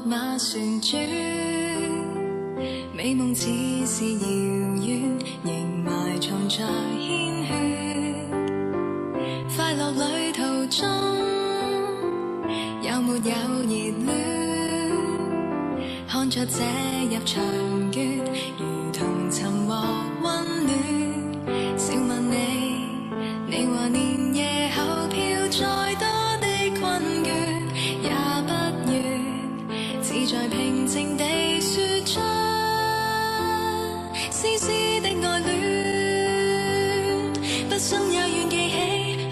馬旋轉，美夢似是遙遠，仍埋藏在鮮血。快樂旅途中有沒有熱戀？看着這入場券，如同尋獲溫暖。笑問你，你話年夜後飄再多的困倦，也不願只在平靜地說出絲絲的愛戀。不信也願記起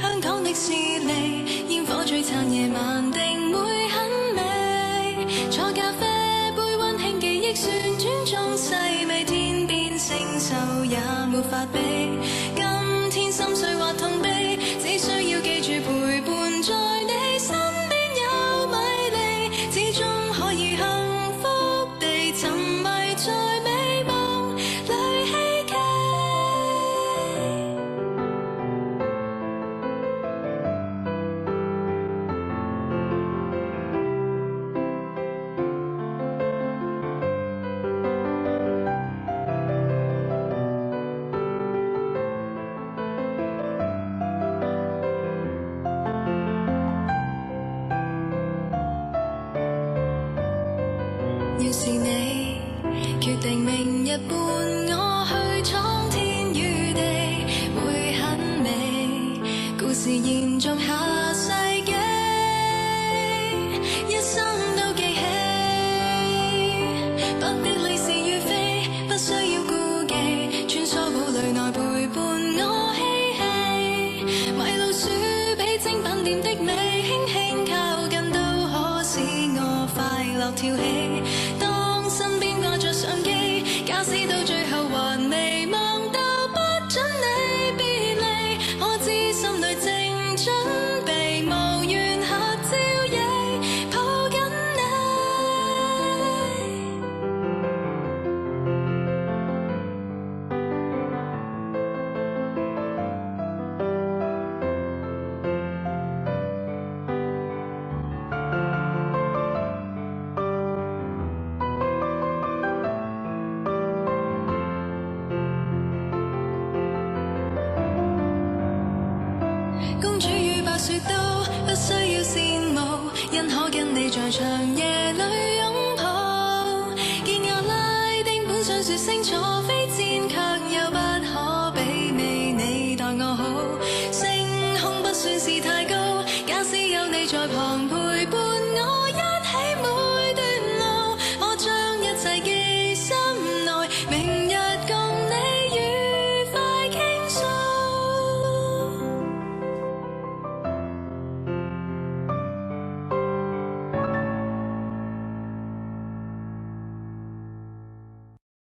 香港的士離，煙火璀璨夜晚定會很美。坐咖啡杯溫馨記憶旋轉中細味，天邊星宿也沒法比。今天心碎或痛悲，只需要記住陪伴在你身邊有米粒，始終可以幸福地沉迷在美夢裏希冀。要是你決定明日伴我去闖天與地，會很美。故事延續下世紀，一生都記起。不必理是與非，不需要顧忌，穿梭堡壘內陪伴我嬉戲。迷路鼠比精品店的美，輕輕靠近都可使我快樂跳起。當身邊掛着相機，假使到最後還未望到，不准你別離。我知心裏正準備無緣合照影，抱緊你。公主與白雪都不需要羨慕，因可跟你在長夜裏擁抱。見阿拉丁本上說星座飛箭